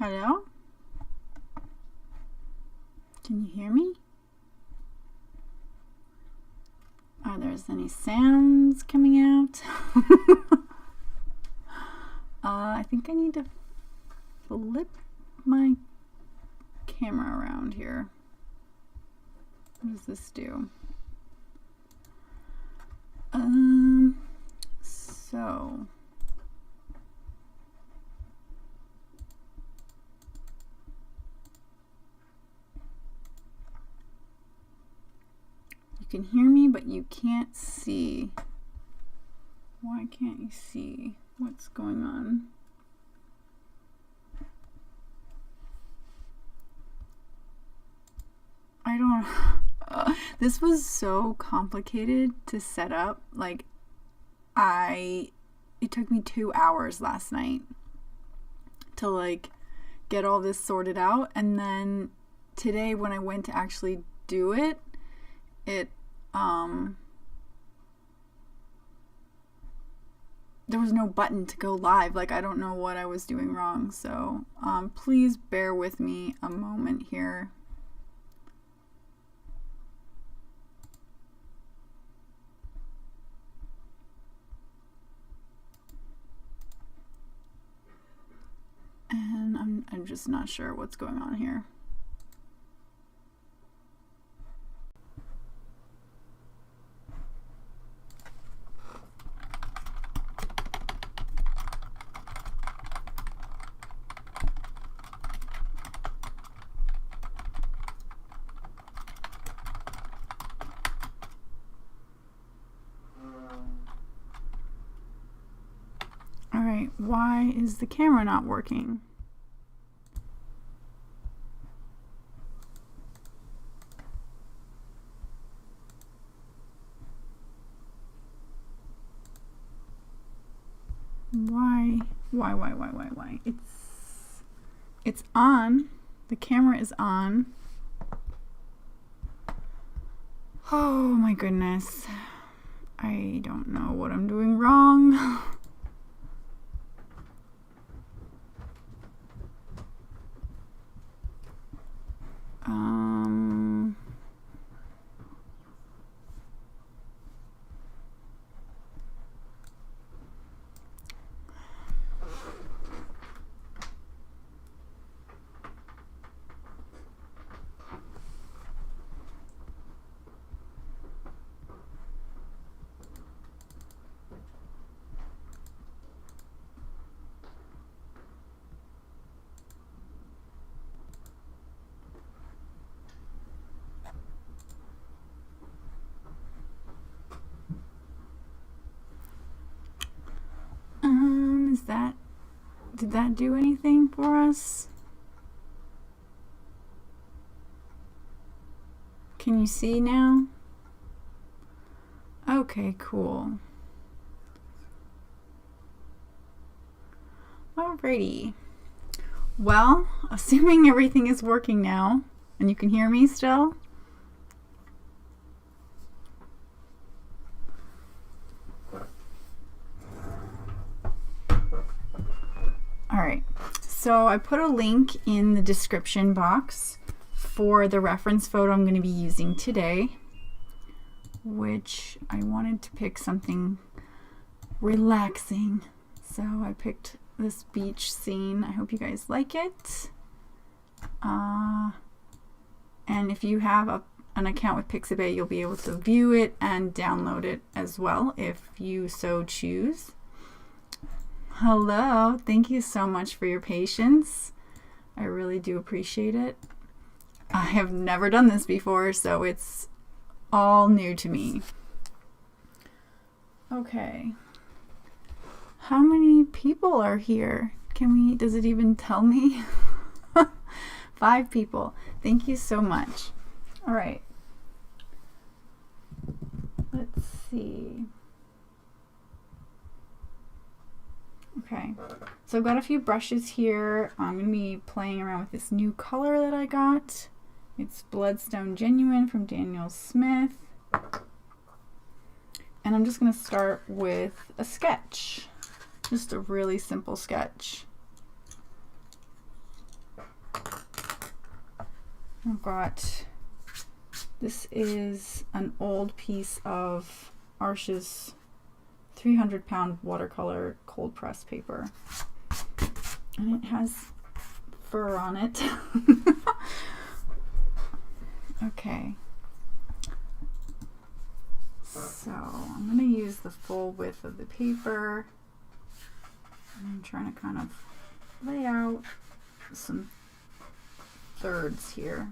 Hello? Can you hear me? Are there any sounds coming out? I think I need to flip my camera around here. What does this do? So you can hear me, but you can't see. Why can't you see what's going on? I don't this was so complicated to set up. Like it took me 2 hours last night to like get all this sorted out, and then today when I went to actually do it, there was no button to go live. Like, I don't know what I was doing wrong, so please bear with me a moment here. And I'm just not sure what's going on here. All right, why is the camera not working? Why? It's on. The camera is on. Oh my goodness. I don't know what I'm doing wrong. Did that do anything for us? Can you see now? Okay, cool. Alrighty. Well, assuming everything is working now, and you can hear me still. Alright, so I put a link in the description box for the reference photo I'm going to be using today, which I wanted to pick something relaxing. So I picked this beach scene. I hope you guys like it. And if you have an account with Pixabay, you'll be able to view it and download it as well if you so choose. Hello, thank you so much for your patience. I really do appreciate it. I have never done this before, so it's all new to me. Okay. How many people are here? Does it even tell me? 5 people. Thank you so much. All right. Let's see. Okay, so I've got a few brushes here. I'm going to be playing around with this new color that I got. It's Bloodstone Genuine from Daniel Smith. And I'm just going to start with a sketch. Just a really simple sketch. I've got, this is an old piece of Arches 300-pound watercolor cold press paper. And it has fur on it. Okay. So I'm going to use the full width of the paper. I'm trying to kind of lay out some thirds here.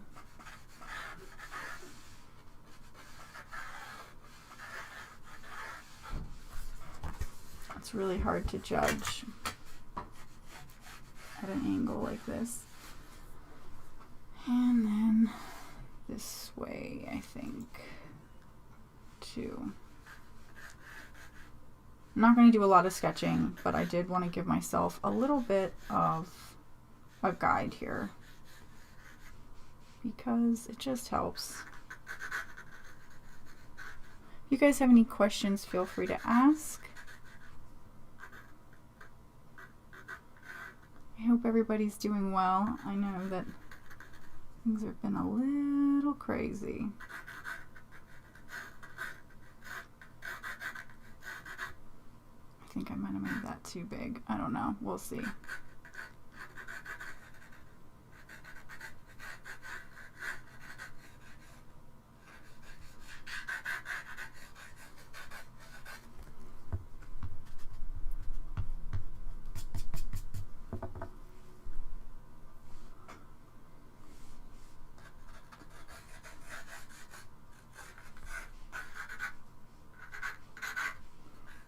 It's really hard to judge at an angle like this. And then this way, I think, too. I'm not going to do a lot of sketching, but I did want to give myself a little bit of a guide here because it just helps. If you guys have any questions, feel free to ask. I hope everybody's doing well. I know that things have been a little crazy. I think I might have made that too big. I don't know. We'll see.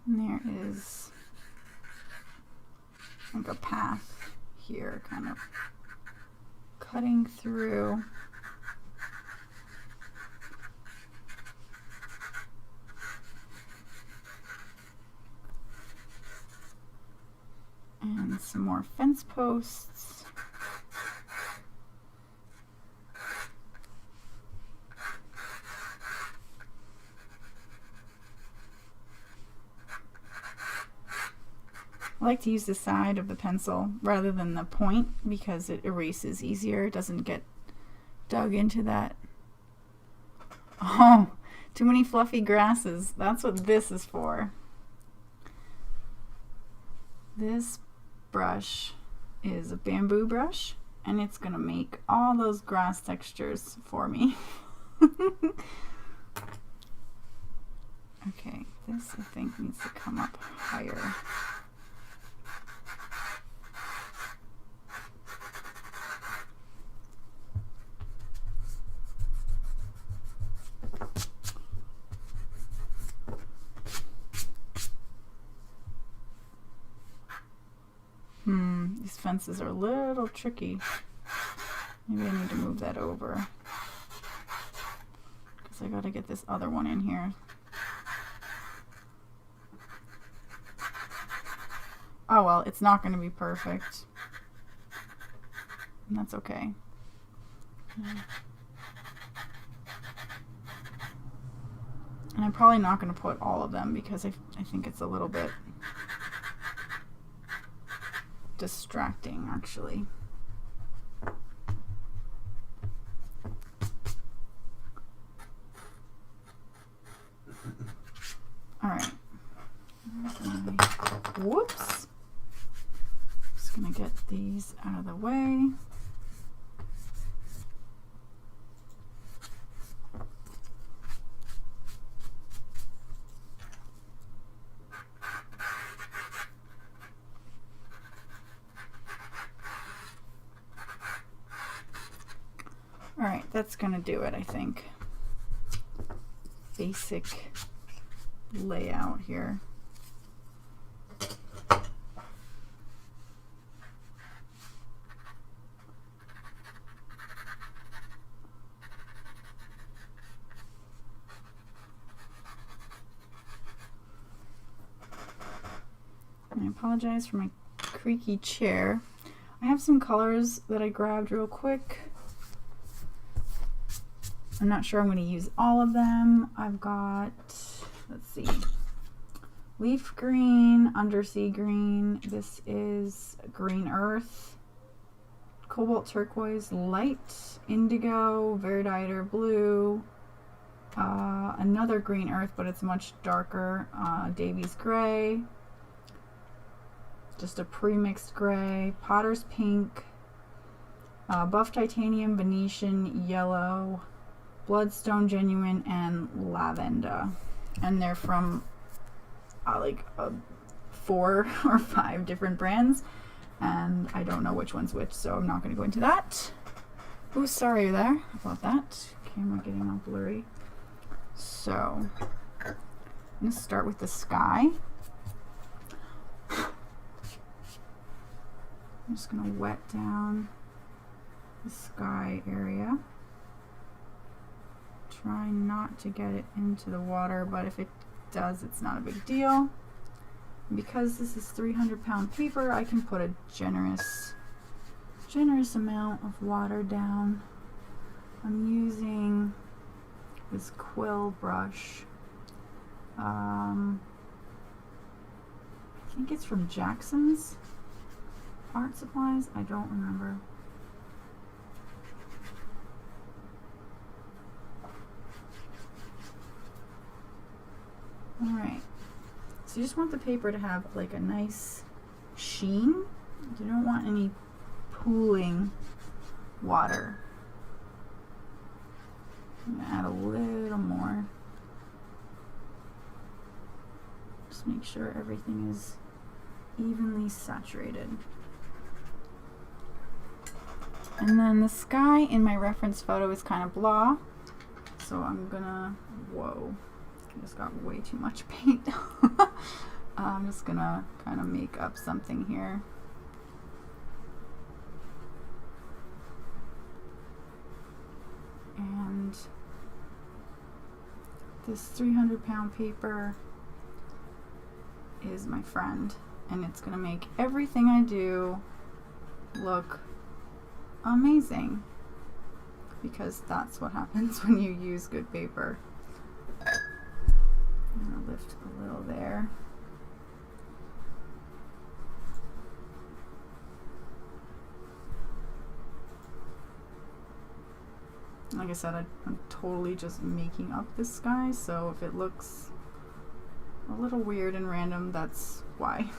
And there is like a path here, kind of cutting through. And some more fence posts. I like to use the side of the pencil rather than the point because it erases easier. It doesn't get dug into that. Oh, too many fluffy grasses. That's what this is for. This brush is a bamboo brush and it's going to make all those grass textures for me. Okay, this I think needs to come up higher. These fences are a little tricky. Maybe I need to move that over because I got to get this other one in here. Oh well, it's not going to be perfect. And that's okay. And I'm probably not going to put all of them because I think it's a little bit distracting, actually. All right. Whoops. Just gonna get these out of the way. Alright, that's gonna do it, I think. Basic layout here. I apologize for my creaky chair. I have some colors that I grabbed real quick. I'm not sure I'm going to use all of them. I've got, let's see, leaf green, undersea green. This is green earth, Cobalt Turquoise Light, Indigo, Verditer Blue, another Green Earth, but it's much darker, Davy's Gray, just a pre-mixed gray, Potter's Pink, Buff Titanium, Venetian Yellow, Bloodstone Genuine, and Lavenda. And they're from like 4 or 5 different brands, and I don't know which one's which, so I'm not going to go into that. Oh, sorry there about that. Camera getting all blurry. So I'm going to start with the sky. I'm just going to wet down the sky area. Try not to get it into the water, but if it does, it's not a big deal. Because this is 300-pound paper, I can put a generous amount of water down. I'm using this quill brush. I think it's from Jackson's Art Supplies. I don't remember. Alright, so you just want the paper to have like a nice sheen. You don't want any pooling water. I'm going to add a little more. Just make sure everything is evenly saturated. And then the sky in my reference photo is kind of blah, so I'm gonna, whoa. I just got way too much paint. I'm just gonna kind of make up something here. And this 300-pound paper is my friend, and it's gonna make everything I do look amazing, because that's what happens when you use good paper. I'm going to lift a little there. Like I said, I'm totally just making up this sky, so if it looks a little weird and random, that's why.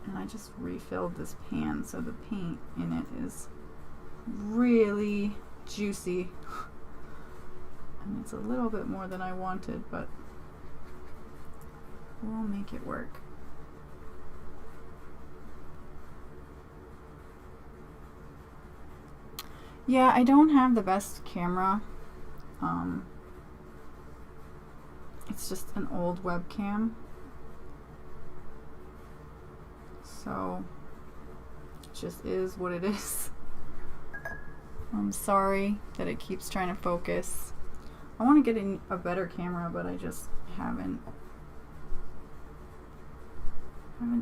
And I just refilled this pan, so the paint in it is really juicy. And it's a little bit more than I wanted, but we'll make it work. Yeah, I don't have the best camera. It's just an old webcam. So it just is what it is. I'm sorry that it keeps trying to focus. I want to get a better camera, but I just haven't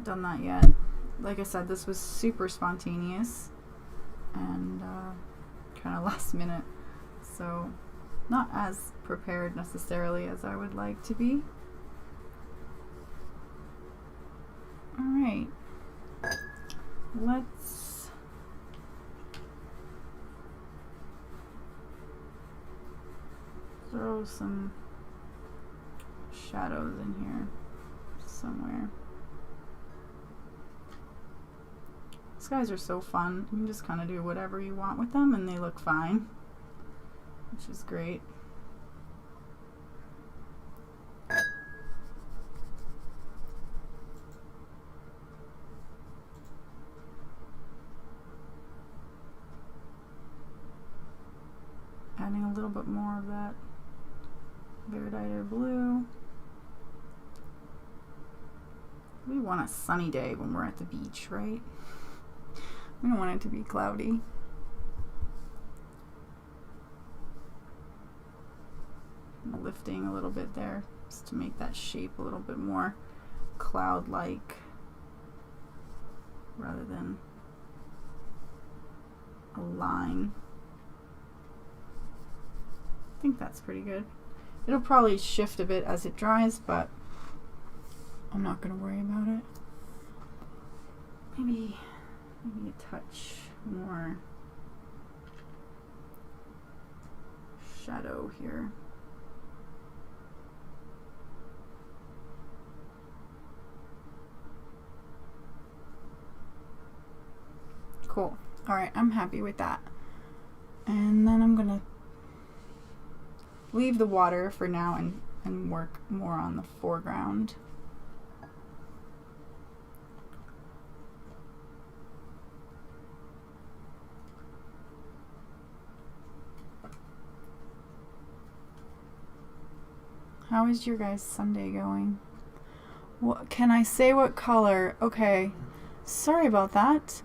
done that yet. Like I said, this was super spontaneous and kind of last minute, so not as prepared necessarily as I would like to be. Alright, let's throw some shadows in here somewhere. These guys are so fun. You can just kind of do whatever you want with them and they look fine, which is great. Adding a little bit more of that Verditer Blue. We want a sunny day when we're at the beach, right? We don't want it to be cloudy. I'm lifting a little bit there just to make that shape a little bit more cloud-like rather than a line. I think that's pretty good. It'll probably shift a bit as it dries, but I'm not going to worry about it. maybe a touch more shadow here. Cool. All right, I'm happy with that. And then I'm gonna leave the water for now and work more on the foreground. How is your guys' Sunday going? What, can I say what color? Okay, sorry about that.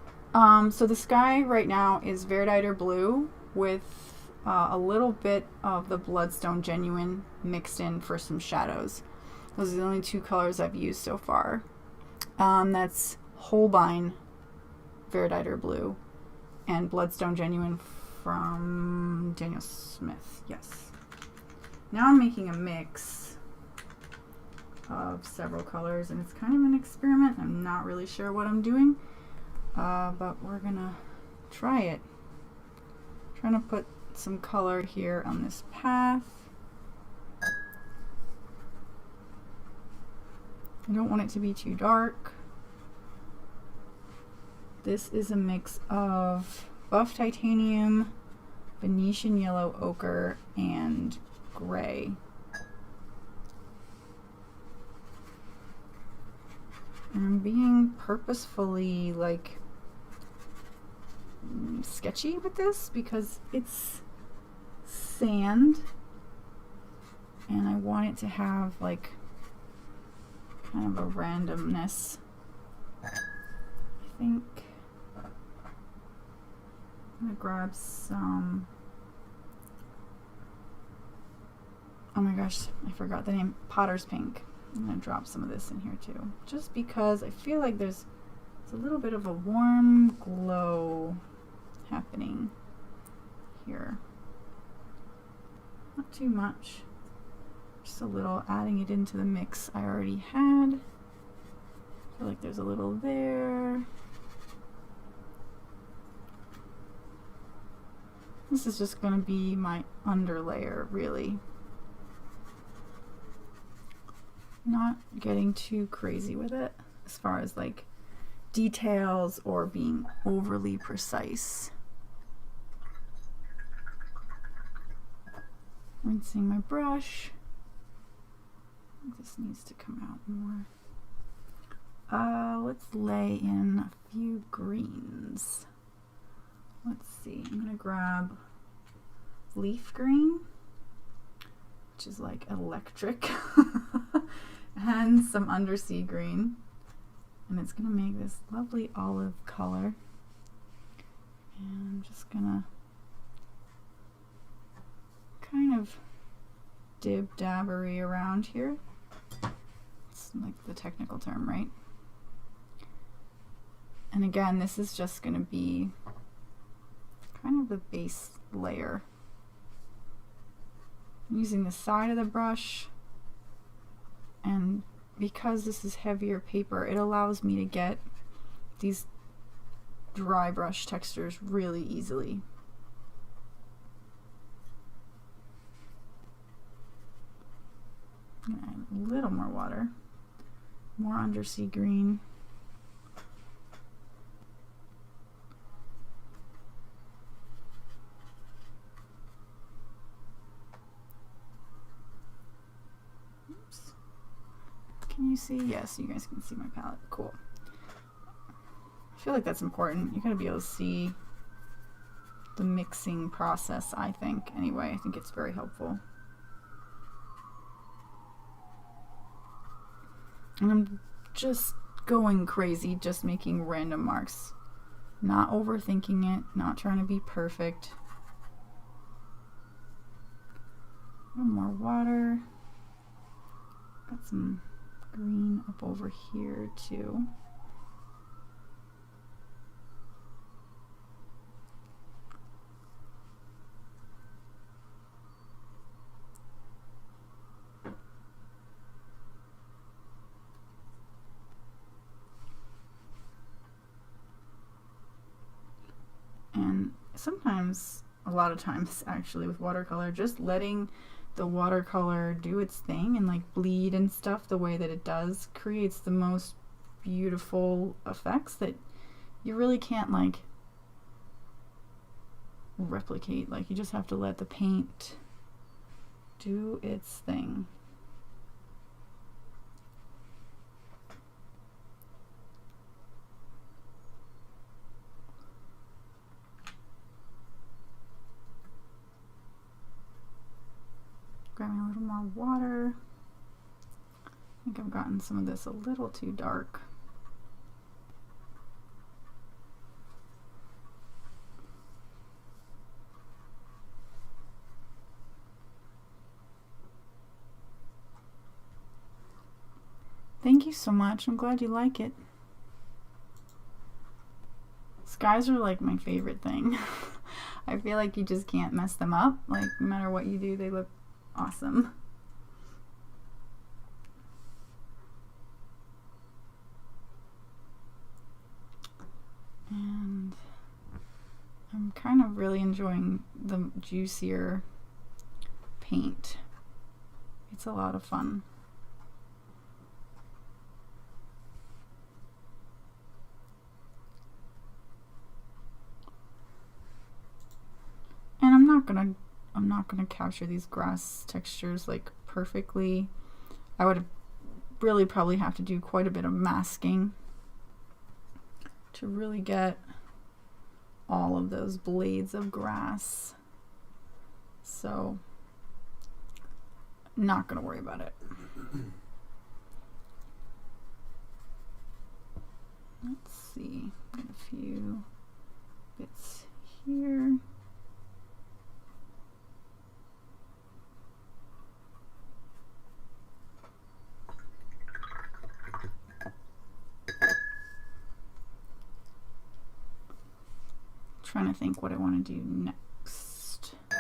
So the sky right now is Verditer Blue with a little bit of the Bloodstone Genuine mixed in for some shadows. Those are the only two colors I've used so far. That's Holbein Verditer Blue and Bloodstone Genuine from Daniel Smith. Yes. Now I'm making a mix of several colors, and it's kind of an experiment. I'm not really sure what I'm doing, but we're gonna try it. Trying to put some color here on this path. I don't want it to be too dark. This is a mix of buff titanium, Venetian yellow ochre, and gray. And I'm being purposefully like sketchy with this because it's sand and I want it to have like kind of a randomness. I think I'm gonna grab some, oh my gosh, I forgot the name, Potter's Pink. I'm gonna drop some of this in here too, just because I feel like there's a little bit of a warm glow happening here. Not too much, just a little, adding it into the mix I already had. I feel like there's a little there. This is just gonna be my underlayer, really. Not getting too crazy with it as far as like details or being overly precise. Rinsing my brush. This needs to come out more. Let's lay in a few greens. Let's see, I'm gonna grab leaf green, which is like electric, and some Undersea Green. And it's gonna make this lovely olive color. And I'm just gonna kind of dib-dabbery around here. It's like the technical term, right? And again, this is just gonna be kind of the base layer. I'm using the side of the brush, and because this is heavier paper, it allows me to get these dry brush textures really easily. I'm gonna add a little more water, more Undersea Green. Can you see? Yes, you guys can see my palette. Cool. I feel like that's important. You gotta be able to see the mixing process, I think. Anyway, I think it's very helpful. And I'm just going crazy, just making random marks. Not overthinking it, not trying to be perfect. A little more water. Got some green up over here too. sometimes, a lot of times actually with watercolor, just letting the watercolor do its thing and like bleed and stuff the way that it does creates the most beautiful effects that you really can't like replicate. Like, you just have to let the paint do its thing. Grabbing a little more water. I think I've gotten some of this a little too dark. Thank you so much. I'm glad you like it. Skies are like my favorite thing. I feel like you just can't mess them up. Like, no matter what you do, they look awesome. And I'm kind of really enjoying the juicier paint. It's a lot of fun. And I'm not gonna capture these grass textures like perfectly. I would really probably have to do quite a bit of masking to really get all of those blades of grass. So, not gonna worry about it. Let's see, got a few bits here. Trying to think what I want to do next. I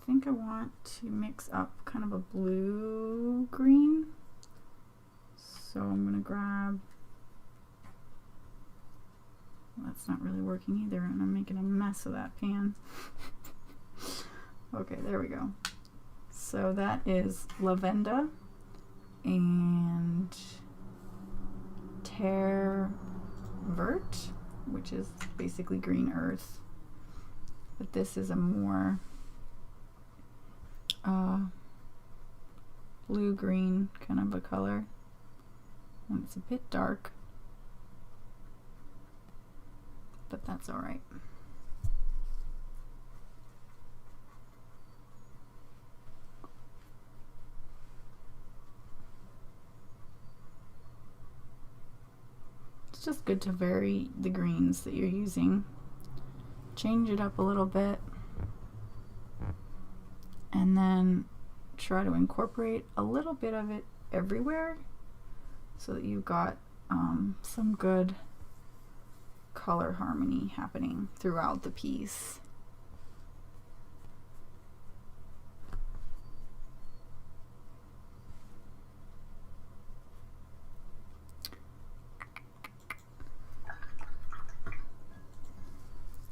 think I want to mix up kind of a blue green. So I'm going to grab, well, that's not really working either, and I'm making a mess of that pan. Okay, there we go. So that is Lavenda and Terre Verte, which is basically green earth, but this is a more blue-green kind of a color, and it's a bit dark, but that's all right. It's just good to vary the greens that you're using. Change it up a little bit, and then try to incorporate a little bit of it everywhere so that you've got some good color harmony happening throughout the piece.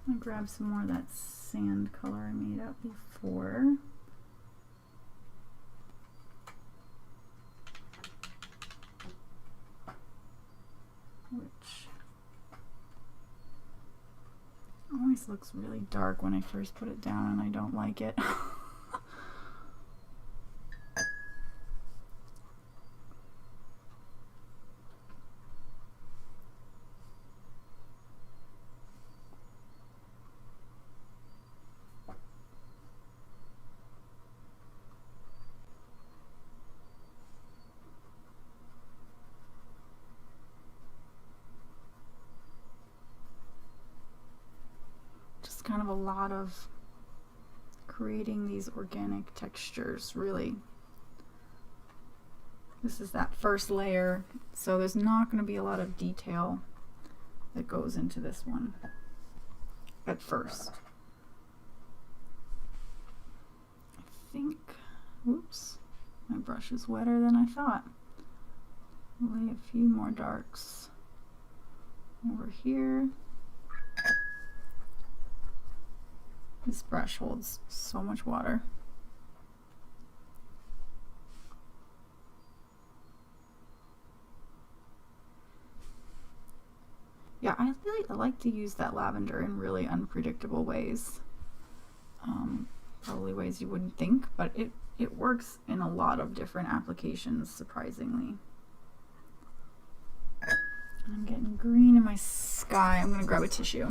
I'll grab some more of that sand color I made up before. Which always looks really dark when I first put it down, and I don't like it. Kind of a lot of creating these organic textures, really. This is that first layer, so there's not going to be a lot of detail that goes into this one at first. I think, oops, my brush is wetter than I thought. Lay a few more darks over here. This brush holds so much water. Yeah, I like to use that lavender in really unpredictable ways. Probably ways you wouldn't think, but it works in a lot of different applications, surprisingly. I'm getting green in my sky. I'm gonna grab a tissue.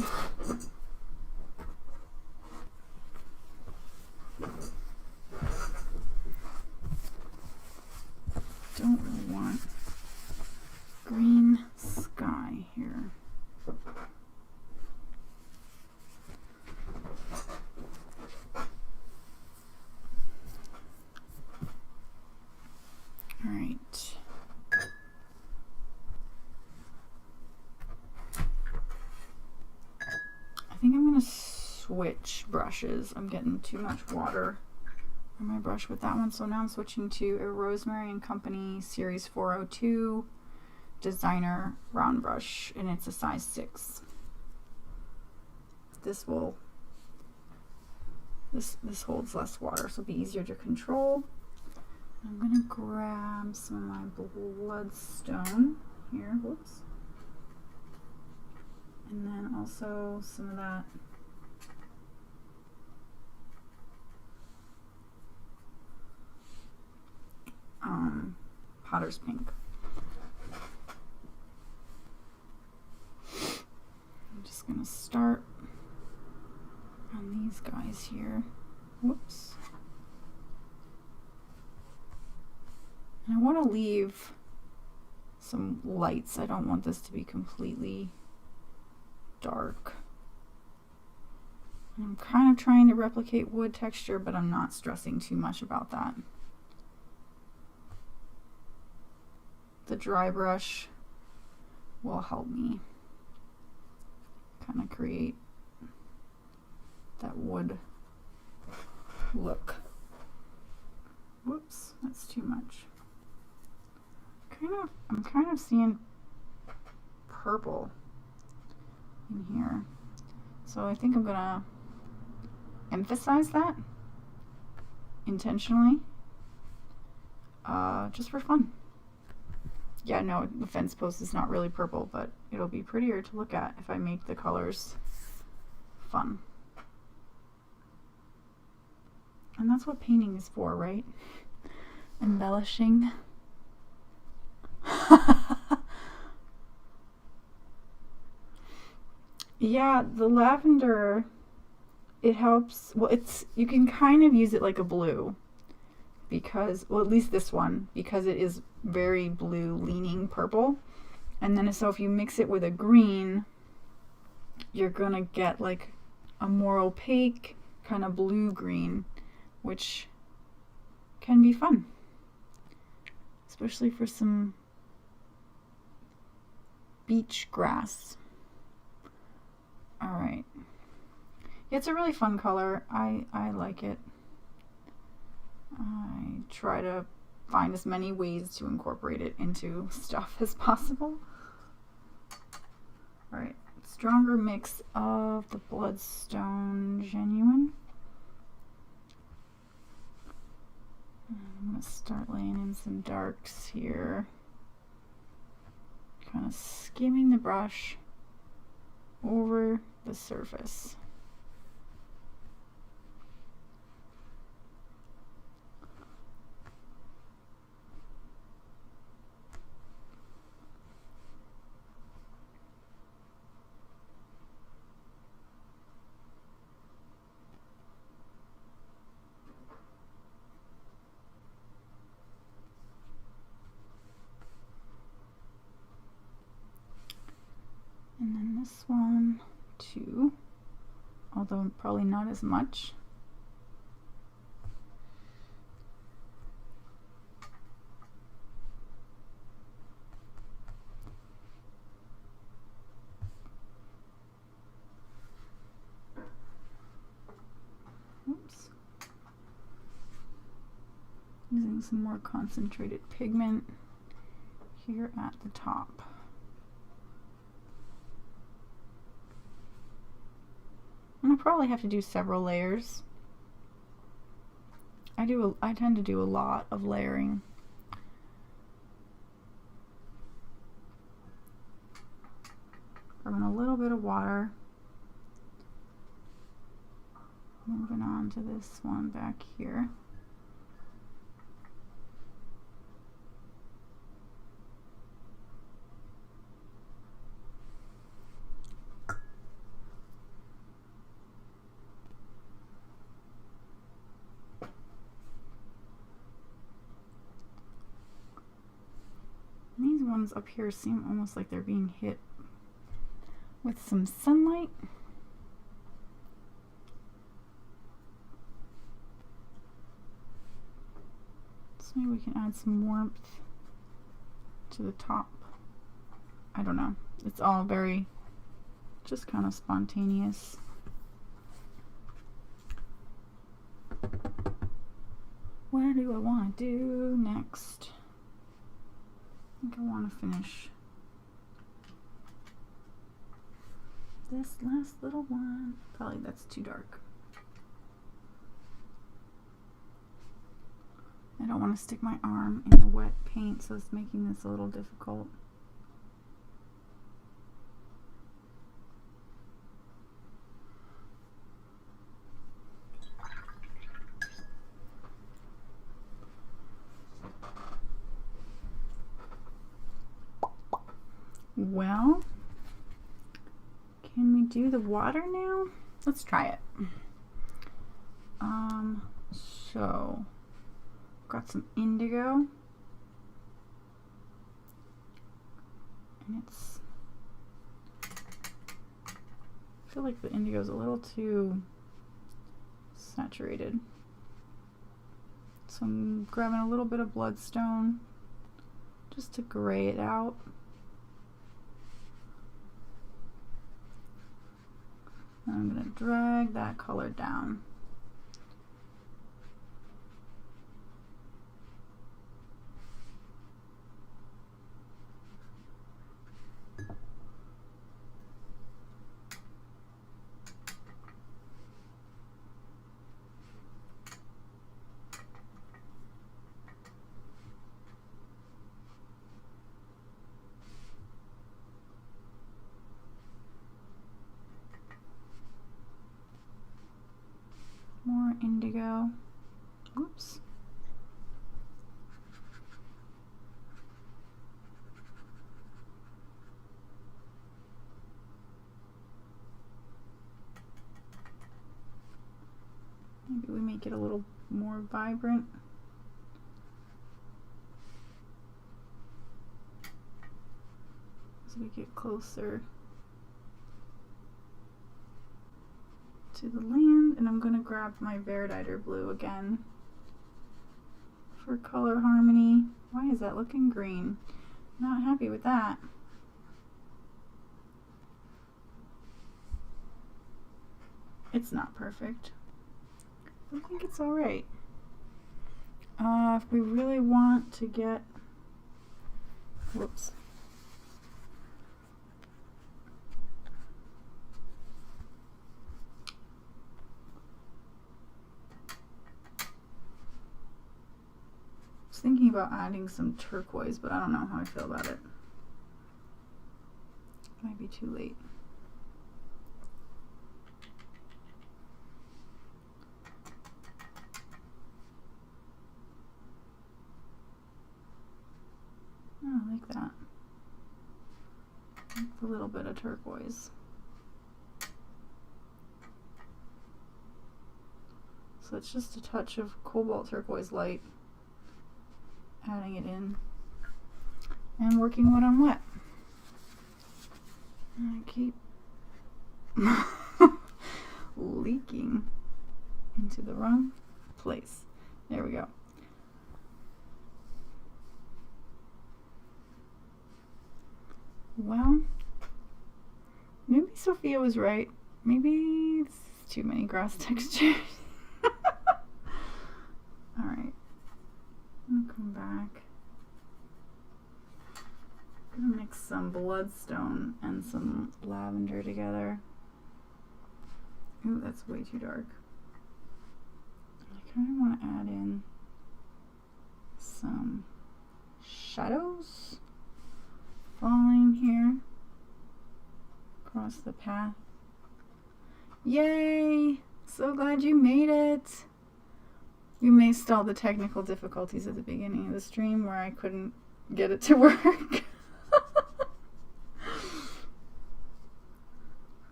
Don't really want green sky here. All right. I think I'm gonna switch brushes. I'm getting too much water on my brush with that one, so now I'm switching to a Rosemary and Company Series 402 designer round brush, and it's a size 6. This holds less water, so it'll be easier to control. I'm gonna grab some of my Bloodstone here, whoops, and then also some of that Potter's Pink. I'm just gonna start on these guys here. Whoops. And I want to leave some lights. I don't want this to be completely dark. I'm kind of trying to replicate wood texture, but I'm not stressing too much about that. The dry brush will help me kind of create that wood look. Whoops, that's too much. I'm kind of seeing purple in here. So I think I'm gonna emphasize that intentionally, just for fun. Yeah, no, the fence post is not really purple, but it'll be prettier to look at if I make the colors fun. And that's what painting is for, right? Embellishing. Yeah, the lavender, it helps. Well, you can kind of use it like a blue because, well, at least this one, because it is very blue leaning purple. And then so if you mix it with a green, you're gonna get like a more opaque kind of blue green, which can be fun, especially for some beach grass. All right, it's a really fun color. I like it. I try to find as many ways to incorporate it into stuff as possible. All right, stronger mix of the Bloodstone Genuine. I'm going to start laying in some darks here. Kind of skimming the brush over the surface. And then this one too, although probably not as much. Oops. Using some more concentrated pigment here at the top. And I'll probably have to do several layers. I tend to do a lot of layering. Grabbing a little bit of water. Moving on to this one back here. These ones up here seem almost like they're being hit with some sunlight. So maybe we can add some warmth to the top. I don't know. It's all very just kind of spontaneous. What do I want to do next? I think I want to finish this last little one. Probably that's too dark. I don't want to stick my arm in the wet paint, so it's making this a little difficult. Well, can we do the water now? Let's try it. So got some indigo, and I feel like the indigo is a little too saturated, so I'm grabbing a little bit of bloodstone just to gray it out. And I'm going to drag that color down. More indigo. Oops. Maybe we make it a little more vibrant. As we get closer to the land, and I'm going to grab my Verditer Blue again for color harmony. Why is that looking green? Not happy with that. It's not perfect. I think it's alright. If we really want to get, whoops. Thinking about adding some turquoise, but I don't know how I feel about it. Might be too late. Oh, I like that. Like a little bit of turquoise. So it's just a touch of cobalt turquoise light. Adding it in and working wet on wet. I keep leaking into the wrong place. There we go. Well, maybe Sophia was right. Maybe it's too many grass textures. Alright. I'll come back. I'm gonna mix some bloodstone and some lavender together. Ooh, that's way too dark. I kind of want to add in some shadows falling here across the path. Yay! So glad you made it. We missed all the technical difficulties at the beginning of the stream where I couldn't get it to work.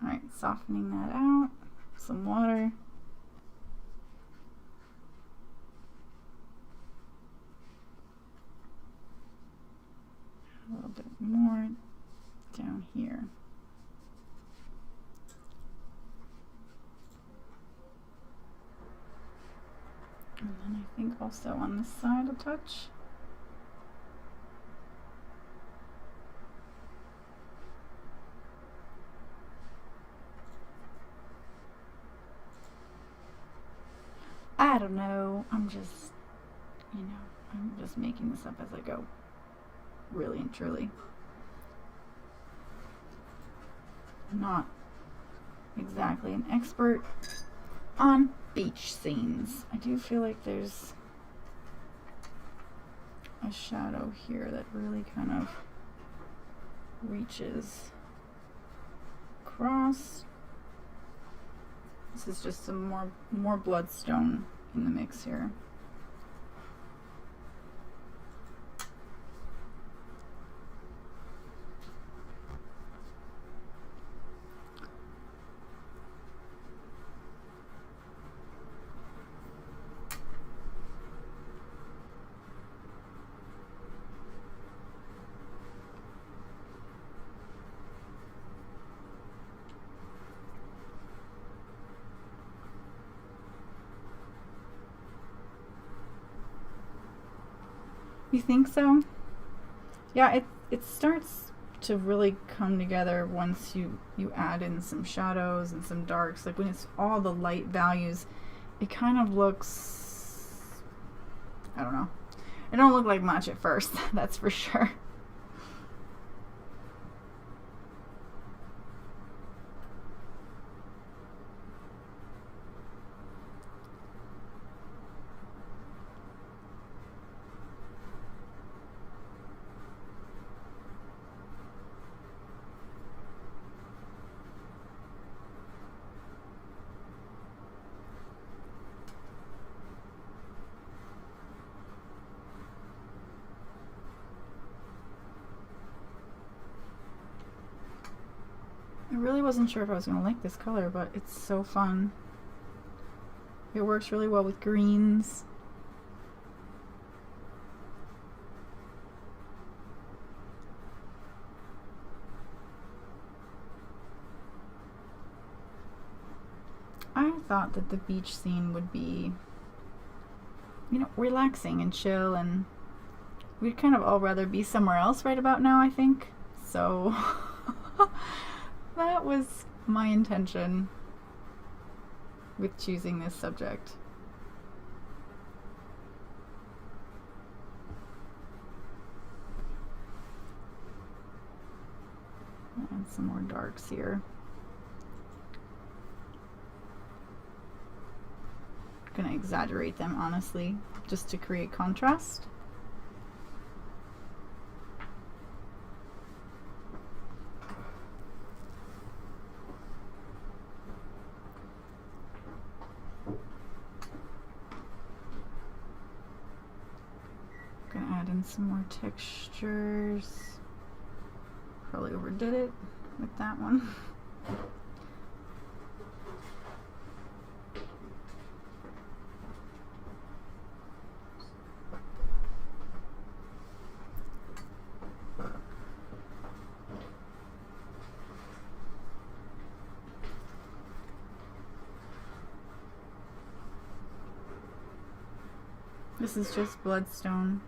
Alright, softening that out. Some water. A little bit more down here. And then I think also on this side a touch. I don't know. I'm just, I'm just making this up as I go. Really and truly. I'm not exactly an expert on beach scenes. I do feel like there's a shadow here that really kind of reaches across. This is just some more bloodstone in the mix here. You think so? Yeah, it starts to really come together once you add in some shadows and some darks. Like when it's all the light values, it kind of looks, I don't know. It don't look like much at first, that's for sure. I really wasn't sure if I was going to like this color, but it's so fun. It works really well with greens. I thought that the beach scene would be, relaxing and chill, and we'd kind of all rather be somewhere else right about now, I think. So that was my intention with choosing this subject. And some more darks here. I'm gonna exaggerate them, honestly, just to create contrast. Some more textures. Probably overdid it with that one. This is just bloodstone.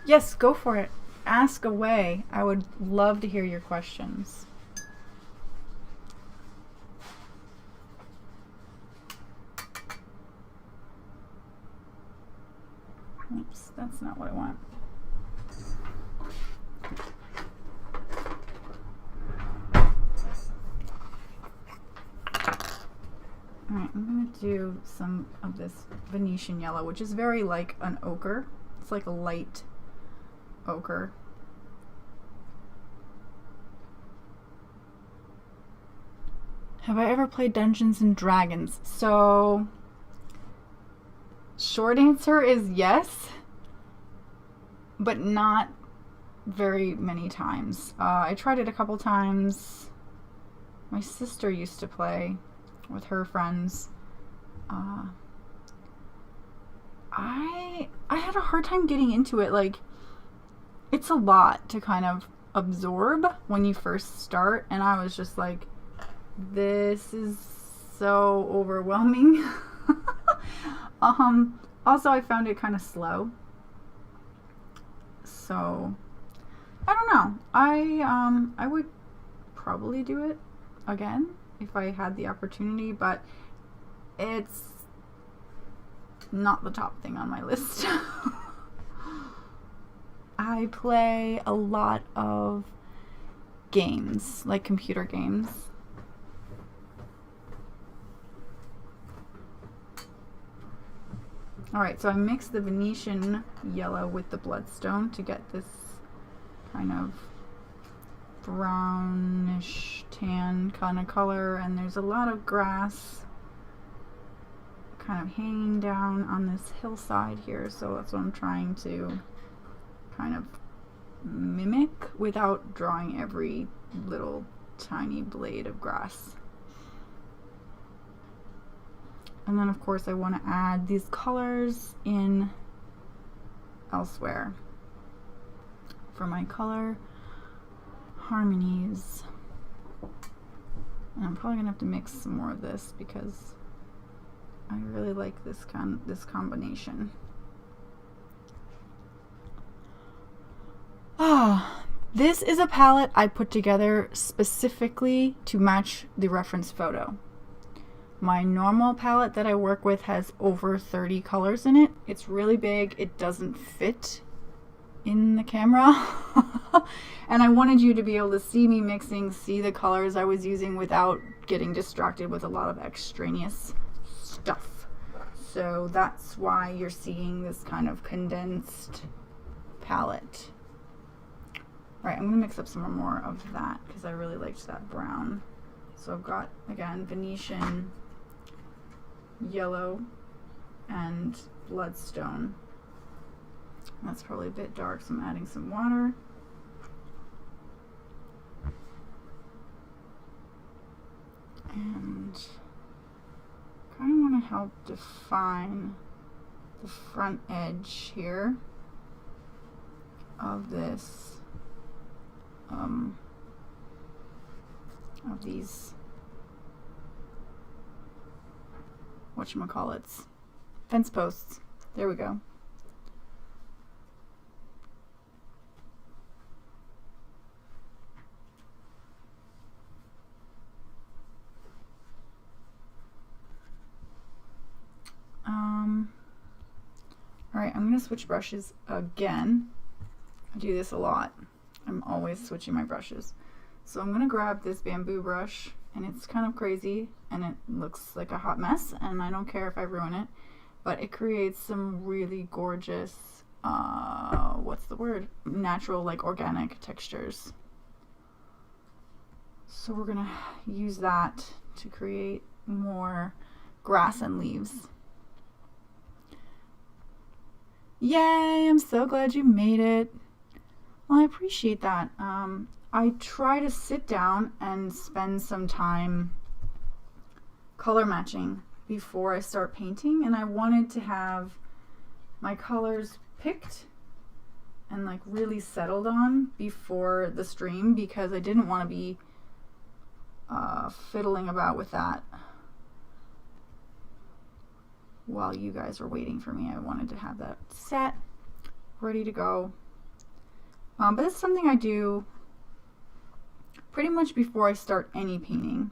Yes, go for it. Ask away. I would love to hear your questions. Oops, that's not what I want. Alright, I'm going to do some of this Venetian yellow, which is very like an ochre. It's like a light ochre. Have I ever played Dungeons and Dragons? So, short answer is yes, but not very many times. I tried it a couple times. My sister used to play with her friends. I had a hard time getting into it. Like, it's a lot to kind of absorb when you first start, and I was just like, this is so overwhelming. Also, I found it kind of slow. So, I don't know. I would probably do it again if I had the opportunity, but it's not the top thing on my list. I play a lot of games, like computer games. Alright, so I mixed the Venetian yellow with the Bloodstone to get this kind of brownish tan kind of color, and there's a lot of grass kind of hanging down on this hillside here, so that's what I'm trying to kind of mimic without drawing every little tiny blade of grass. And then of course I want to add these colors in elsewhere for my color harmonies. And I'm probably gonna have to mix some more of this because I really like this combination. This is a palette I put together specifically to match the reference photo. My normal palette that I work with has over 30 colors in it. It's really big. It doesn't fit in the camera. And I wanted you to be able to see me mixing, see the colors I was using without getting distracted with a lot of extraneous stuff. So that's why you're seeing this kind of condensed palette. All right, I'm gonna mix up some more of that because I really liked that brown. So I've got, again, Venetian yellow and Bloodstone. That's probably a bit dark, so I'm adding some water. And kind of want to help define the front edge here of this, of these, whatchamacallits, fence posts. There we go. Alright, I'm going to switch brushes again. I do this a lot. I'm always switching my brushes. So I'm going to grab this bamboo brush, and it's kind of crazy, and it looks like a hot mess, and I don't care if I ruin it, but it creates some really gorgeous, what's the word? Natural, like organic textures. So we're going to use that to create more grass and leaves. Yay, I'm so glad you made it. Well, I appreciate that. I try to sit down and spend some time color matching before I start painting, and I wanted to have my colors picked and like really settled on before the stream because I didn't want to be fiddling about with that while you guys were waiting for me. I wanted to have that set, ready to go. But it's something I do pretty much before I start any painting,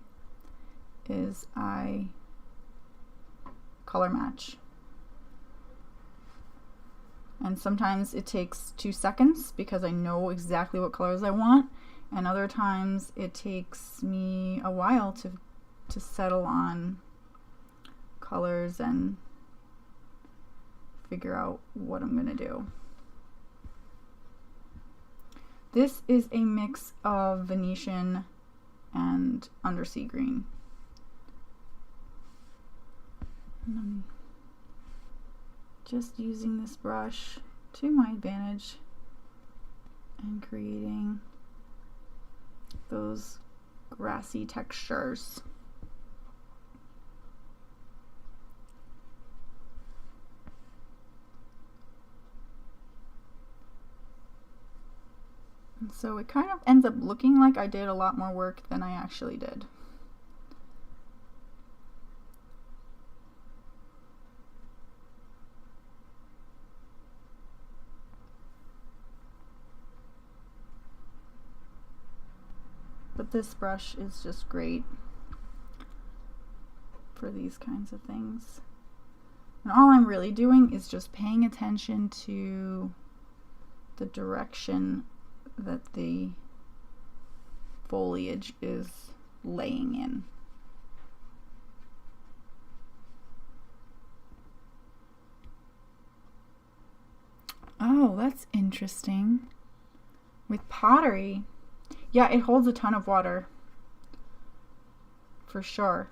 is I color match. And sometimes it takes 2 seconds because I know exactly what colors I want, and other times it takes me a while to settle on colors and figure out what I'm gonna do. This is a mix of Venetian and Undersea Green. And I'm just using this brush to my advantage and creating those grassy textures. And so it kind of ends up looking like I did a lot more work than I actually did. But this brush is just great for these kinds of things. And all I'm really doing is just paying attention to the direction that the foliage is laying in. Oh, that's interesting. With pottery, yeah, it holds a ton of water, for sure.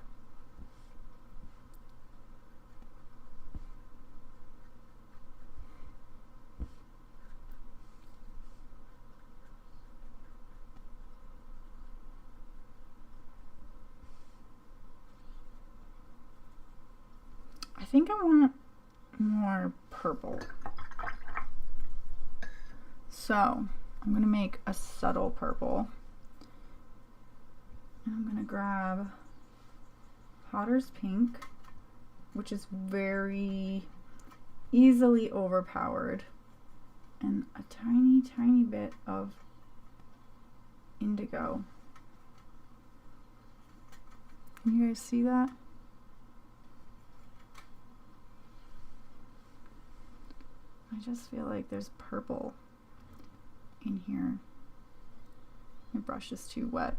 I think I want more purple. So I'm going to make a subtle purple. And I'm going to grab Potter's Pink, which is very easily overpowered, and a tiny, tiny bit of Indigo. Can you guys see that? I just feel like there's purple in here. My brush is too wet.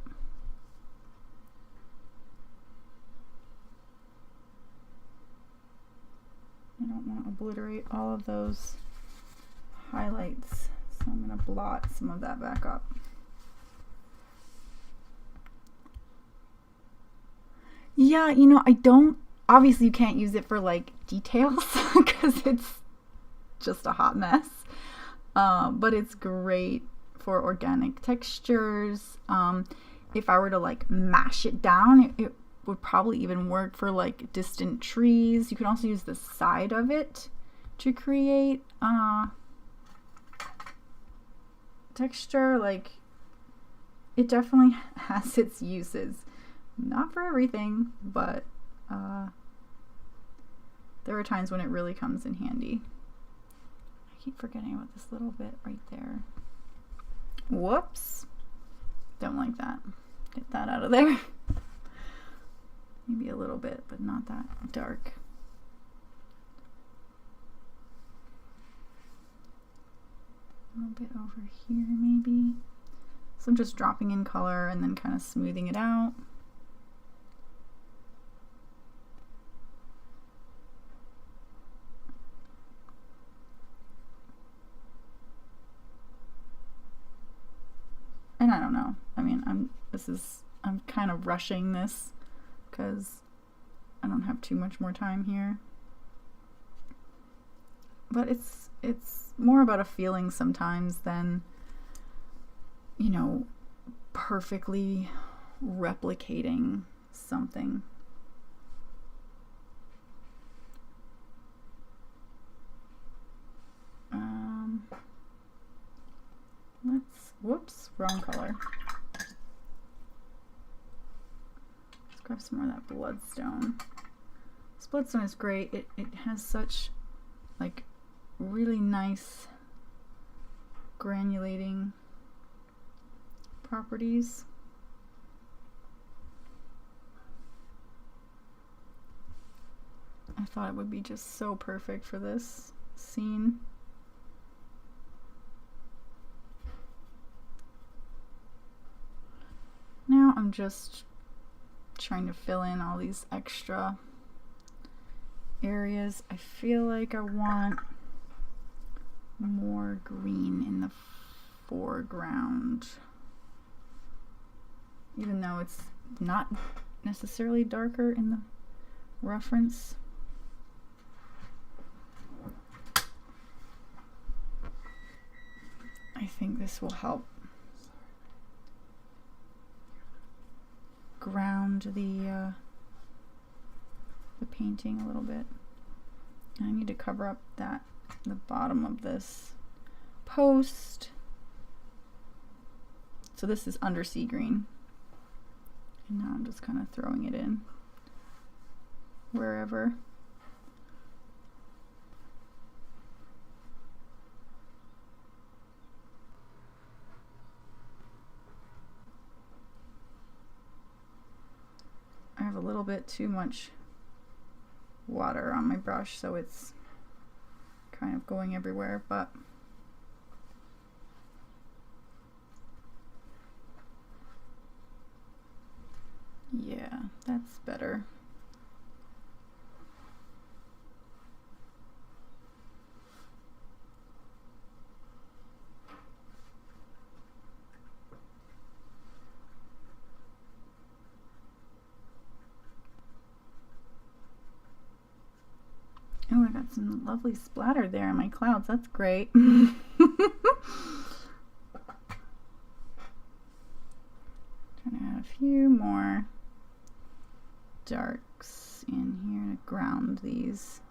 I don't want to obliterate all of those highlights, so I'm going to blot some of that back up. Yeah, you know, I don't, obviously you can't use it for like details because it's just a hot mess, but it's great for organic textures. If I were to like mash it down, it would probably even work for like distant trees. You can also use the side of it to create texture. Like, it definitely has its uses. Not for everything, but there are times when it really comes in handy. I keep forgetting about this little bit right there. Whoops. Don't like that. Get that out of there. Maybe a little bit, but not that dark. A little bit over here maybe. So I'm just dropping in color and then kind of smoothing it out. And I don't know. I mean, I'm kind of rushing this because I don't have too much more time here. But it's more about a feeling sometimes than, you know, perfectly replicating something. Whoops, wrong color. Let's grab some more of that Bloodstone. This Bloodstone is great. It has such like really nice granulating properties. I thought it would be just so perfect for this scene. I'm just trying to fill in all these extra areas. I feel like I want more green in the foreground, even though it's not necessarily darker in the reference. I think this will help ground the painting a little bit. I need to cover up the bottom of this post. So this is Undersea Green, and now I'm just kind of throwing it in wherever. I have a little bit too much water on my brush, so it's kind of going everywhere, but yeah, that's better. Oh, I got some lovely splatter there in my clouds. That's great. Trying to add a few more darks in here to ground these.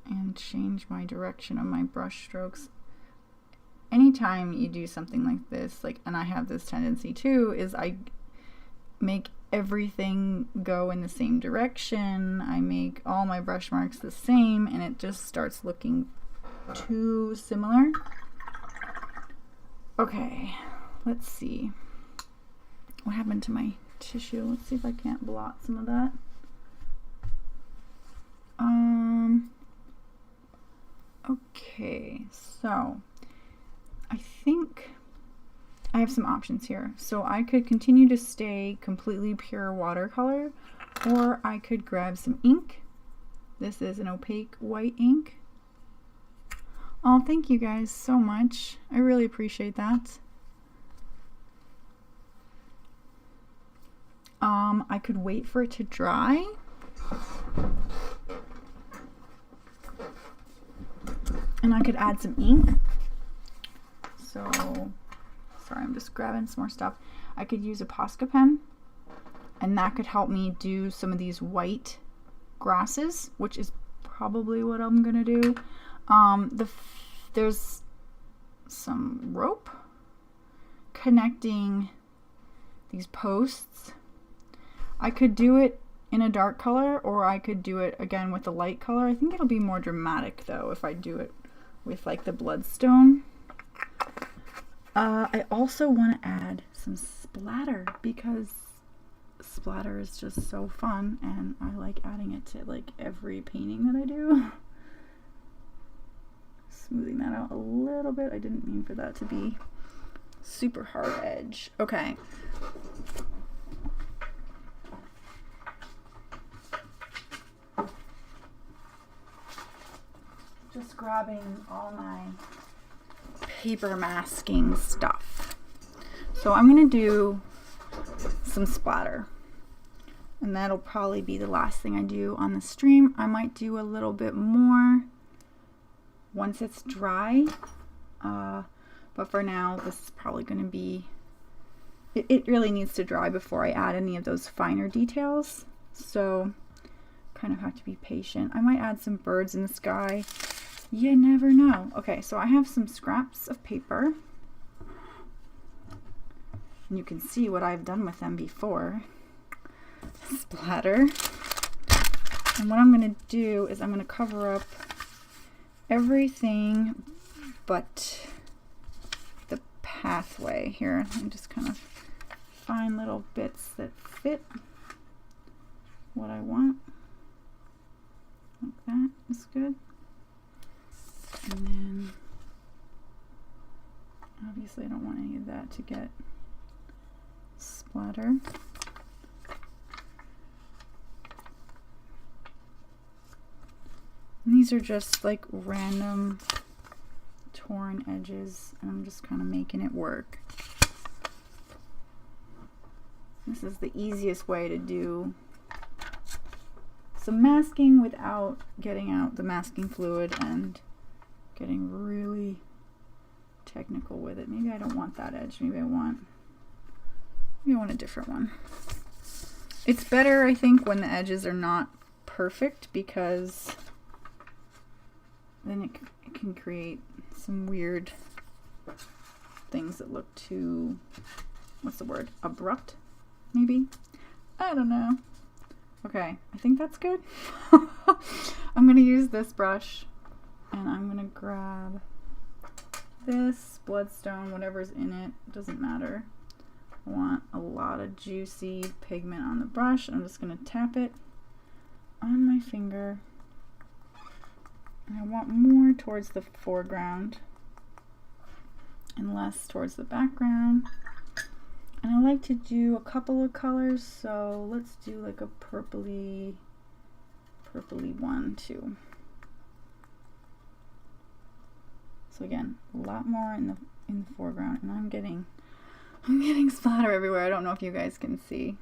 And change my direction of my brush strokes. Anytime you do something like this, and I have this tendency too, is I make everything go in the same direction. I make all my brush marks the same, and it just starts looking too similar. Okay, let's see. What happened to my tissue? Let's see if I can't blot some of that. Okay, so I think I have some options here. So I could continue to stay completely pure watercolor, or I could grab some ink. This is an opaque white ink. Oh, thank you guys so much. I really appreciate that. I could wait for it to dry. And I could add some ink. So, sorry, I'm just grabbing some more stuff. I could use a Posca pen, and that could help me do some of these white grasses, which is probably what I'm gonna do. There's some rope connecting these posts. I could do it in a dark color, or I could do it again with a light color. I think it'll be more dramatic though if I do it with like the bloodstone. I also want to add some splatter, because splatter is just so fun, and I like adding it to like every painting that I do. Smoothing that out a little bit. I didn't mean for that to be super hard edge. Okay. Just grabbing all my paper masking stuff. So I'm going to do some splatter, and that'll probably be the last thing I do on the stream. I might do a little bit more once it's dry, but for now this is probably going to be, it really needs to dry before I add any of those finer details, so kind of have to be patient. I might add some birds in the sky. You never know. Okay, so I have some scraps of paper, and you can see what I've done with them before. Splatter. And what I'm going to do is I'm going to cover up everything but the pathway here, and just kind of find little bits that fit what I want. Like that is good. And then obviously I don't want any of that to get splattered. And these are just like random torn edges, and I'm just kind of making it work. This is the easiest way to do some masking without getting out the masking fluid and getting really technical with it. Maybe I don't want that edge. Maybe I want a different one. It's better, I think, when the edges are not perfect, because then it can create some weird things that look too, what's the word, abrupt, maybe? I don't know. Okay, I think that's good. I'm gonna use this brush, and I'm gonna grab this Bloodstone, whatever's in it, doesn't matter. I want a lot of juicy pigment on the brush. I'm just gonna tap it on my finger. And I want more towards the foreground and less towards the background. And I like to do a couple of colors, so let's do like a purpley one too. So again, a lot more in the foreground, and I'm getting splatter everywhere. I don't know if you guys can see.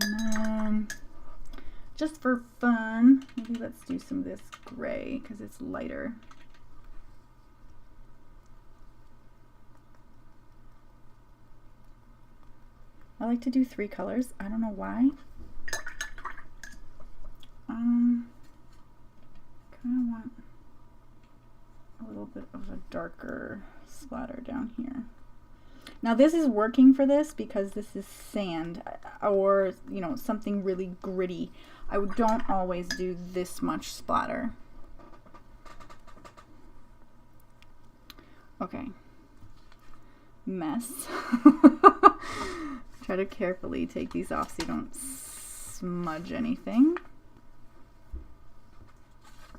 And then, just for fun, maybe let's do some of this gray because it's lighter. I like to do 3 colors. I don't know why. Kind of want a little bit of a darker splatter down here. Now this is working for this because this is sand, or you know, something really gritty. I don't always do this much splatter. Okay. Mess. Try to carefully take these off so you don't smudge anything.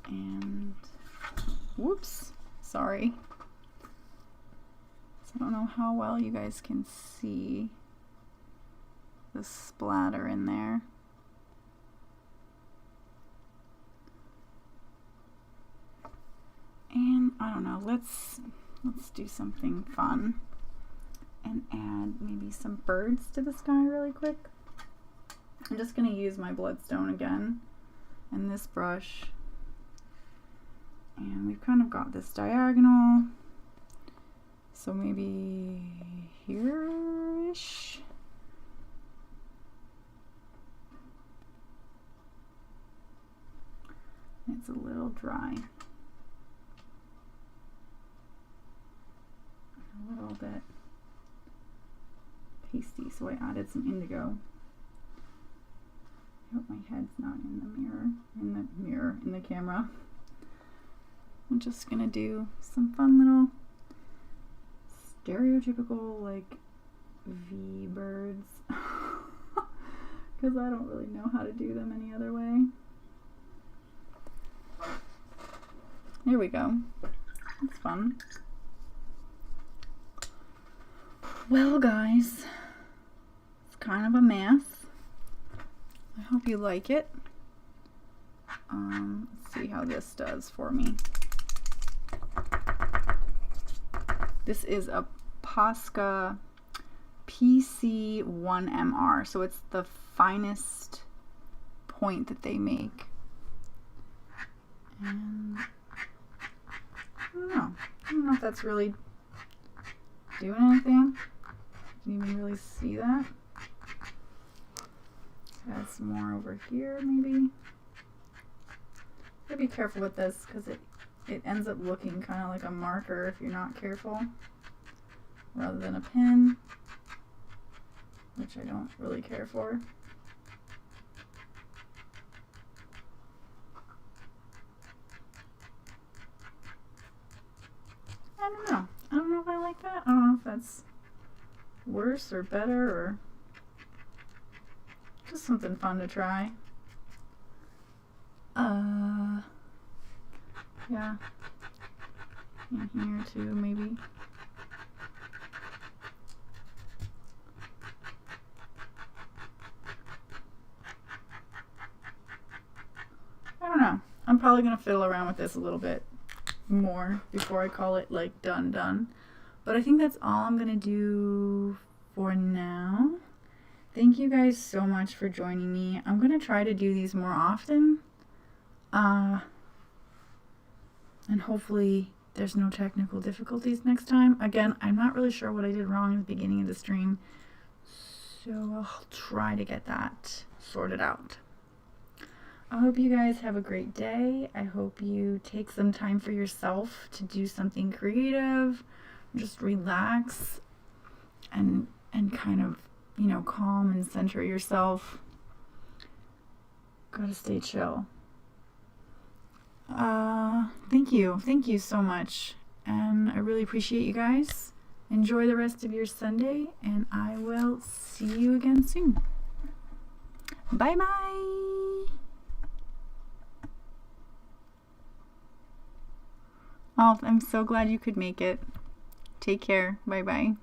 And whoops, sorry. So I don't know how well you guys can see the splatter in there. And I don't know, let's do something fun and add maybe some birds to the sky really quick. I'm just gonna use my Bloodstone again and this brush. And we've kind of got this diagonal. So maybe here-ish. It's a little dry. A little bit pasty, so I added some indigo. I hope my head's not in the camera. I'm just gonna do some fun little stereotypical like V birds because I don't really know how to do them any other way. Here we go. That's fun. Well guys, it's kind of a mess. I hope you like it. Let's see how this does for me. This is a Posca PC1MR, so it's the finest point that they make. And I don't know if that's really doing anything. Can you even really see that? Add some more over here, maybe. Gotta be careful with this because it ends up looking kind of like a marker if you're not careful, rather than a pen, which I don't really care for. I don't know. I don't know if I like that. I don't know if that's worse or better or just something fun to try. Yeah. In here too, maybe. I don't know. I'm probably going to fiddle around with this a little bit more before I call it like done. But I think that's all I'm going to do for now. Thank you guys so much for joining me. I'm going to try to do these more often. And hopefully there's no technical difficulties next time. Again, I'm not really sure what I did wrong in the beginning of the stream. So I'll try to get that sorted out. I hope you guys have a great day. I hope you take some time for yourself to do something creative. Just relax and kind of, you know, calm and center yourself. Gotta stay chill. Thank you so much, and I really appreciate you guys. Enjoy the rest of your Sunday, and I will see you again soon. Bye bye. Oh, I'm so glad you could make it. Take care. Bye bye.